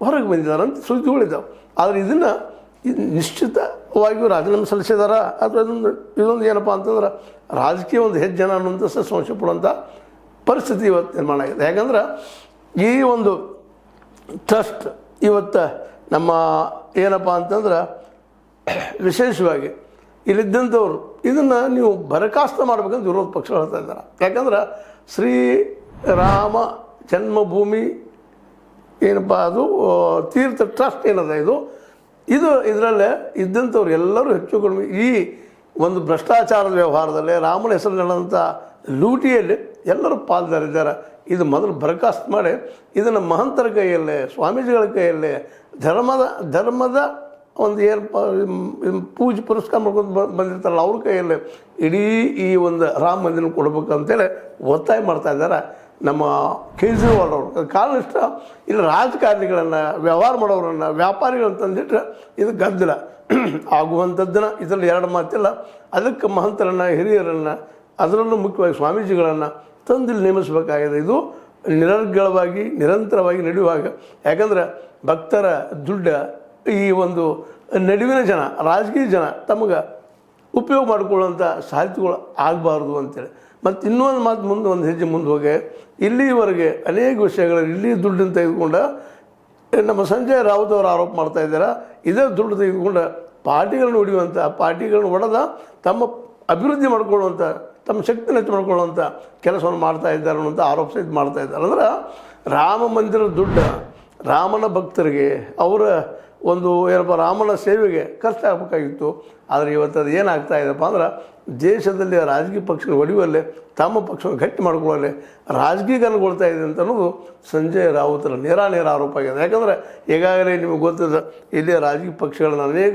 ಹೊರಗೆ ಬಂದಿದ್ದಾರೆ ಅಂತ ಸುದ್ದಿಗಳಿದ್ದಾವೆ. ಆದರೆ ಇದನ್ನು ನಿಶ್ಚಿತವಾಗಿಯೂ ರಾಜೀನಾಮೆ ಸಲ್ಲಿಸಿದಾರ ಅಥವಾ ಇದೊಂದು ಏನಪ್ಪ ಅಂತಂದ್ರೆ ರಾಜಕೀಯ ಒಂದು ಹೆಜ್ಜೆನ ಅನ್ನುವಂಥ ಸಂಶಯ ಪಡುವಂಥ ಪರಿಸ್ಥಿತಿ ಇವತ್ತು ನಿರ್ಮಾಣ ಆಗಿದೆ. ಯಾಕಂದ್ರೆ ಈ ಒಂದು ಟ್ರಸ್ಟ್ ಇವತ್ತು ನಮ್ಮ ಏನಪ್ಪ ಅಂತಂದ್ರೆ ವಿಶೇಷವಾಗಿ ಇಲ್ಲಿದ್ದಂಥವ್ರು ಇದನ್ನು ನೀವು ಬರಖಾಸ್ತು ಮಾಡ್ಬೇಕಂತ ವಿರೋಧ ಪಕ್ಷಗಳು ಹೇಳ್ತಾ ಇದ್ದಾರೆ. ಯಾಕಂದ್ರೆ ಶ್ರೀರಾಮ ಜನ್ಮಭೂಮಿ ಏನಪ್ಪ ಅದು ತೀರ್ಥ ಟ್ರಸ್ಟ್ ಏನದ ಇದರಲ್ಲೇ ಇದ್ದಂಥವ್ರು ಎಲ್ಲರೂ ಹೆಚ್ಚು ಕಡಿಮೆ ಈ ಒಂದು ಭ್ರಷ್ಟಾಚಾರದ ವ್ಯವಹಾರದಲ್ಲಿ ರಾಮನ ಹೆಸರು ನಡೆದಂಥ ಲೂಟಿಯಲ್ಲಿ ಎಲ್ಲರೂ ಪಾಲ್ದಾರಿದ್ದಾರೆ. ಇದು ಮೊದಲು ಬರಖಾಸ್ತು ಮಾಡಿ ಇದನ್ನು ಮಹಂತರ ಕೈಯಲ್ಲೇ ಸ್ವಾಮೀಜಿಗಳ ಕೈಯಲ್ಲೇ ಧರ್ಮದ ಒಂದು ಏನು ಪೂಜೆ ಪುರಸ್ಕಾರ ಮಾಡ್ಕೊಂಡು ಬಂದಿರ್ತಾರಲ್ಲ ಅವ್ರ ಕೈಯಲ್ಲೇ ಇಡೀ ಈ ಒಂದು ರಾಮ ಮಂದಿರ ಕೊಡಬೇಕು ಅಂತೇಳಿ ಒತ್ತಾಯ ಮಾಡ್ತಾ ಇದ್ದಾರೆ ನಮ್ಮ ಕೇಜ್ರಿವಾಲ್ ಅವರು. ಕಾರಣ ಇಷ್ಟ ಇಲ್ಲಿ ರಾಜಕಾರಣಿಗಳನ್ನು ವ್ಯವಹಾರ ಮಾಡೋರನ್ನು ವ್ಯಾಪಾರಿಗಳನ್ನು ತಂದಿಟ್ಟರೆ ಇದು ಗದ್ದಲ ಆಗುವಂಥದ್ದನ್ನು ಇದರಲ್ಲಿ ಎರಡು ಮಾತಿಲ್ಲ. ಅದಕ್ಕೆ ಮಹಂತರನ್ನು ಹಿರಿಯರನ್ನು ಅದರಲ್ಲೂ ಮುಖ್ಯವಾಗಿ ಸ್ವಾಮೀಜಿಗಳನ್ನು ತಂದಿಲ್ಲಿ ನೇಮಿಸಬೇಕಾಗಿದೆ. ಇದು ನಿರರ್ಗಳವಾಗಿ ನಿರಂತರವಾಗಿ ನಡೆಯುವಾಗ, ಯಾಕಂದ್ರೆ ಭಕ್ತರ ದುಡ್ಡು ಈ ಒಂದು ನಡುವಿನ ಜನ ರಾಜಕೀಯ ಜನ ತಮಗೆ ಉಪಯೋಗ ಮಾಡಿಕೊಳ್ಳುವಂಥ ಸಾಹಿತ್ಯಗಳು ಆಗಬಾರ್ದು ಅಂತೇಳಿ. ಮತ್ತು ಇನ್ನೊಂದು ಮಾತು ಮುಂದೆ ಒಂದು ಹೆಜ್ಜೆ ಮುಂದೆ ಹೋಗಿ ಇಲ್ಲಿವರೆಗೆ ಅನೇಕ ವಿಷಯಗಳಲ್ಲಿ ಇಲ್ಲಿ ದುಡ್ಡನ್ನು ತೆಗೆದುಕೊಂಡು ನಮ್ಮ ಸಂಜಯ್ ರಾವುತ್ ಅವರು ಆರೋಪ ಮಾಡ್ತಾ ಇದ್ದಾರೆ. ಇದೇ ದುಡ್ಡು ತೆಗೆದುಕೊಂಡು ಪಾರ್ಟಿಗಳನ್ನು ಹೊಡೆಯುವಂಥ ಪಾರ್ಟಿಗಳನ್ನು ಹೊಡೆದ ತಮ್ಮ ಅಭಿವೃದ್ಧಿ ಮಾಡ್ಕೊಳ್ಳುವಂಥ ತಮ್ಮ ಶಕ್ತಿನ ಹೆಚ್ಚು ಮಾಡ್ಕೊಳ್ಳುವಂಥ ಕೆಲಸವನ್ನು ಮಾಡ್ತಾ ಇದ್ದಾರೆ ಅನ್ನೋಂಥ ಆರೋಪ ಸಹಿತ ಮಾಡ್ತಾ ಇದ್ದಾರೆ. ಅಂದ್ರೆ ರಾಮ ಮಂದಿರದ ದುಡ್ಡು ರಾಮನ ಭಕ್ತರಿಗೆ ಅವರ ಒಂದು ಏನಪ್ಪ ರಾಮನ ಸೇವೆಗೆ ಖರ್ಚಾಗಬೇಕಾಗಿತ್ತು. ಆದರೆ ಇವತ್ತು ಅದು ಏನಾಗ್ತಾ ಇದೆಯಪ್ಪ ಅಂದ್ರೆ ದೇಶದಲ್ಲಿ ರಾಜಕೀಯ ಪಕ್ಷಗಳು ಹೊಡೆಯುವಲ್ಲೇ ತಮ್ಮ ಪಕ್ಷವನ್ನು ಗಟ್ಟಿ ಮಾಡ್ಕೊಳ್ಳಲ್ಲೇ ರಾಜಕೀಯಗೊಳ್ತಾ ಇದೆ ಅಂತ ಅನ್ನೋದು ಸಂಜಯ್ ರಾವುತರ ನೇರ ಆರೋಪ ಆಗಿದೆ. ಯಾಕಂದರೆ ಈಗಾಗಲೇ ನಿಮಗೆ ಗೊತ್ತಿದೆ ಇಲ್ಲಿ ರಾಜಕೀಯ ಪಕ್ಷಗಳನ್ನ ಅನೇಕ